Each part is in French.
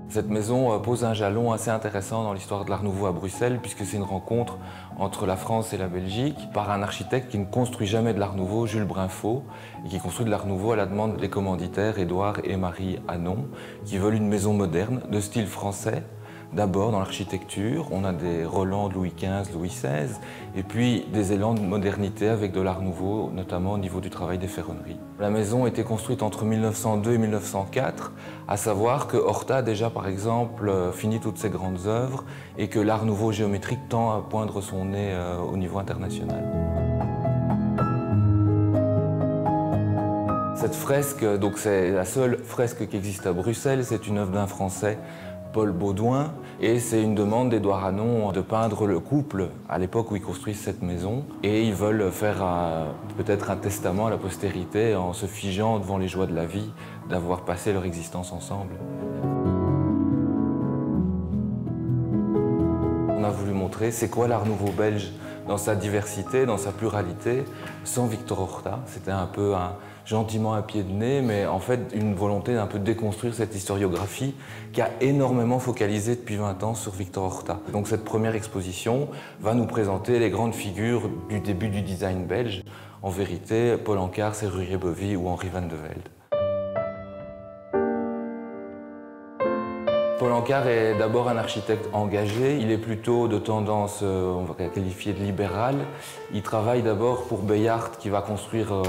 Cette maison pose un jalon assez intéressant dans l'histoire de l'Art Nouveau à Bruxelles, puisque c'est une rencontre entre la France et la Belgique par un architecte qui ne construit jamais de l'Art Nouveau, Jules Brinfaux, et qui construit de l'Art Nouveau à la demande des commanditaires Édouard et Marie Hanon, qui veulent une maison moderne de style français. D'abord dans l'architecture, on a des relents de Louis XV, Louis XVI, et puis des élans de modernité avec de l'Art Nouveau, notamment au niveau du travail des ferronneries. La maison a été construite entre 1902 et 1904, à savoir que Horta a déjà par exemple fini toutes ses grandes œuvres et que l'Art Nouveau géométrique tend à poindre son nez au niveau international. Cette fresque, donc c'est la seule fresque qui existe à Bruxelles, c'est une œuvre d'un Français, Paul Baudouin, et c'est une demande d'Édouard Hanon de peindre le couple à l'époque où ils construisent cette maison, et ils veulent faire peut-être un testament à la postérité en se figeant devant les joies de la vie d'avoir passé leur existence ensemble. On a voulu montrer c'est quoi l'Art Nouveau belge dans sa diversité, dans sa pluralité, sans Victor Horta. C'était un peu gentiment un pied de nez, mais en fait une volonté d'un peu déconstruire cette historiographie qui a énormément focalisé depuis 20 ans sur Victor Horta. Donc cette première exposition va nous présenter les grandes figures du début du design belge. En vérité, Paul Ancar, Serrurier-Bovy ou Henri Van de Velde. Paul Ancar est d'abord un architecte engagé, il est plutôt de tendance, on va qualifier de libérale. Il travaille d'abord pour Bayard qui va construire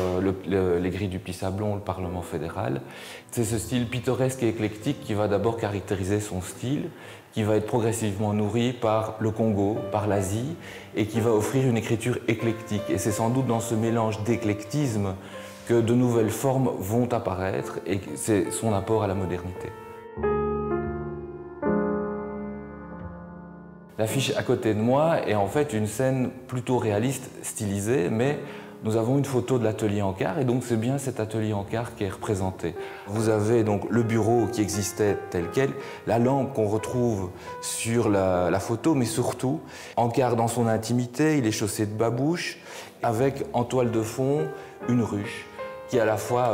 les grilles du Plis-Sablon, le Parlement fédéral. C'est ce style pittoresque et éclectique qui va d'abord caractériser son style, qui va être progressivement nourri par le Congo, par l'Asie, et qui va offrir une écriture éclectique. Et c'est sans doute dans ce mélange d'éclectisme que de nouvelles formes vont apparaître, et c'est son apport à la modernité. L'affiche à côté de moi est en fait une scène plutôt réaliste, stylisée, mais nous avons une photo de l'atelier Ancar et donc c'est bien cet atelier Ancar qui est représenté. Vous avez donc le bureau qui existait tel quel, la lampe qu'on retrouve sur la photo, mais surtout Ancar dans son intimité, il est chaussé de babouches, avec en toile de fond une ruche qui à la fois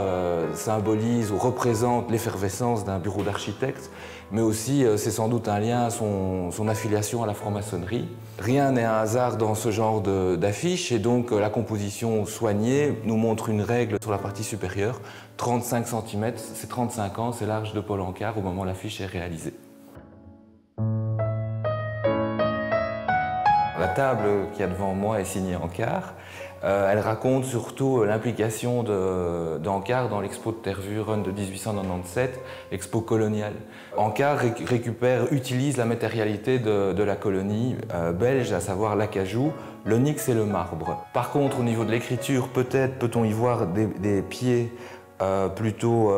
symbolise ou représente l'effervescence d'un bureau d'architecte, mais aussi c'est sans doute un lien à son affiliation à la franc-maçonnerie. Rien n'est un hasard dans ce genre d'affiche et donc la composition soignée nous montre une règle sur la partie supérieure, 35 cm, c'est 35 ans, c'est l'âge de Paul Ancar au moment où l'affiche est réalisée. La table qu'il y a devant moi est signée Ancar. Elle raconte surtout l'implication d'Ancar dans l'expo de Tervuren de 1897, l'expo coloniale. Ancar utilise la matérialité de la colonie belge, à savoir l'acajou, l'onyx et le marbre. Par contre, au niveau de l'écriture, peut-être peut-on y voir des pieds plutôt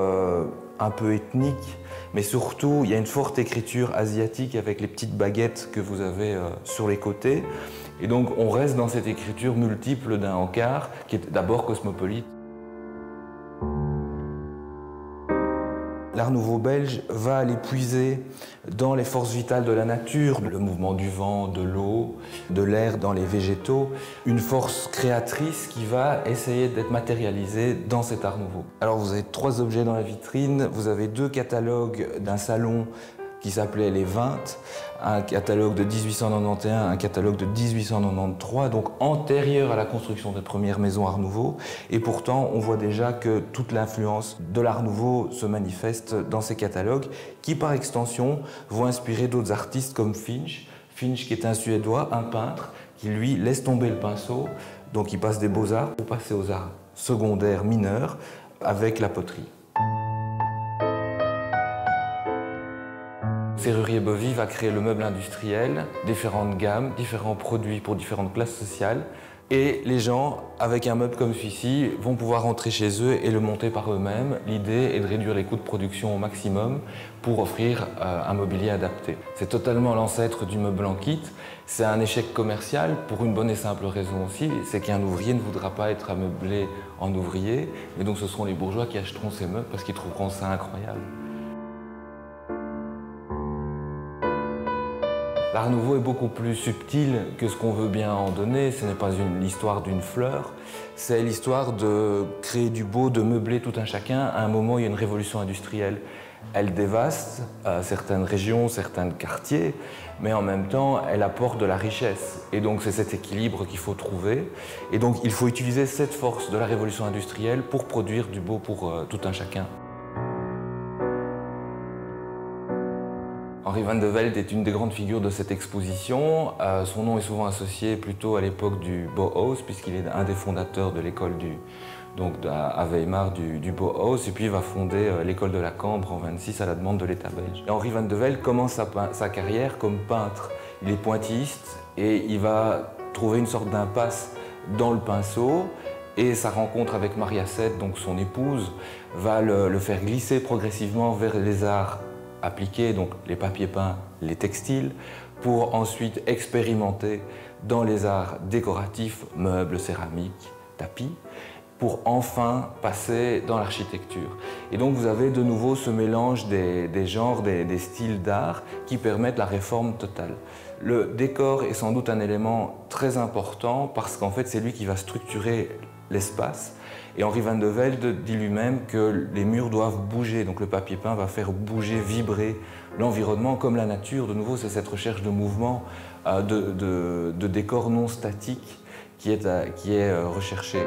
un peu ethniques, mais surtout, il y a une forte écriture asiatique avec les petites baguettes que vous avez sur les côtés. Et donc, on reste dans cette écriture multiple d'un Ancar, qui est d'abord cosmopolite. L'Art Nouveau belge va aller puiser dans les forces vitales de la nature, le mouvement du vent, de l'eau, de l'air dans les végétaux, une force créatrice qui va essayer d'être matérialisée dans cet Art Nouveau. Alors vous avez 3 objets dans la vitrine, vous avez 2 catalogues d'un salon qui s'appelait Les 20, un catalogue de 1891, un catalogue de 1893, donc antérieur à la construction des premières maisons Art Nouveau. Et pourtant, on voit déjà que toute l'influence de l'Art Nouveau se manifeste dans ces catalogues, qui par extension vont inspirer d'autres artistes comme Finch. Finch qui est un Suédois, un peintre, qui lui laisse tomber le pinceau, donc il passe des beaux-arts pour passer aux arts secondaires mineurs avec la poterie. Serrurier-Bovy va créer le meuble industriel, différentes gammes, différents produits pour différentes classes sociales. Et les gens, avec un meuble comme celui-ci, vont pouvoir rentrer chez eux et le monter par eux-mêmes. L'idée est de réduire les coûts de production au maximum pour offrir un mobilier adapté. C'est totalement l'ancêtre du meuble en kit. C'est un échec commercial pour une bonne et simple raison aussi, c'est qu'un ouvrier ne voudra pas être ameublé en ouvrier. Et donc ce seront les bourgeois qui achèteront ces meubles parce qu'ils trouveront ça incroyable. L'Art nouveau est beaucoup plus subtil que ce qu'on veut bien en donner. Ce n'est pas l'histoire d'une fleur, c'est l'histoire de créer du beau, de meubler tout un chacun. À un moment, il y a une révolution industrielle. Elle dévaste certaines régions, certains quartiers, mais en même temps, elle apporte de la richesse. Et donc, c'est cet équilibre qu'il faut trouver. Et donc, il faut utiliser cette force de la révolution industrielle pour produire du beau pour tout un chacun. Henri van de Velde est une des grandes figures de cette exposition. Son nom est souvent associé plutôt à l'époque du Bauhaus, puisqu'il est un des fondateurs de l'école à Weimar du Bauhaus, et puis il va fonder l'école de la Cambre en 1926 à la demande de l'État belge. Et Henri van de Velde commence sa carrière comme peintre. Il est pointilliste et il va trouver une sorte d'impasse dans le pinceau. Et sa rencontre avec Maria Seth, donc son épouse, va le faire glisser progressivement vers les arts appliqués, donc les papiers peints, les textiles, pour ensuite expérimenter dans les arts décoratifs, meubles, céramiques, tapis, pour enfin passer dans l'architecture. Et donc vous avez de nouveau ce mélange des genres, des styles d'art qui permettent la réforme totale. Le décor est sans doute un élément très important parce qu'en fait c'est lui qui va structurer l'espace. Et Henri van de Velde dit lui-même que les murs doivent bouger, donc le papier peint va faire bouger, vibrer l'environnement comme la nature. De nouveau, c'est cette recherche de mouvement, de décor non statique qui est recherchée.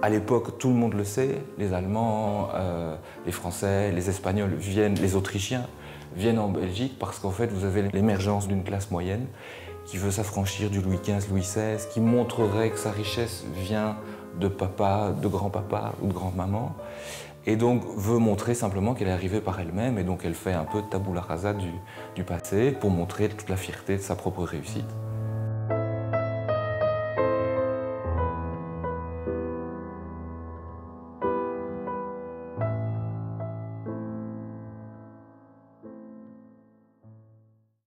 À l'époque, tout le monde le sait, les Allemands, les Français, les Espagnols les Autrichiens viennent en Belgique parce qu'en fait, vous avez l'émergence d'une classe moyenne qui veut s'affranchir du Louis XV, Louis XVI, qui montrerait que sa richesse vient de papa, de grand-papa ou de grand-maman, et donc veut montrer simplement qu'elle est arrivée par elle-même, et donc elle fait un peu tabula rasa du passé pour montrer toute la fierté de sa propre réussite.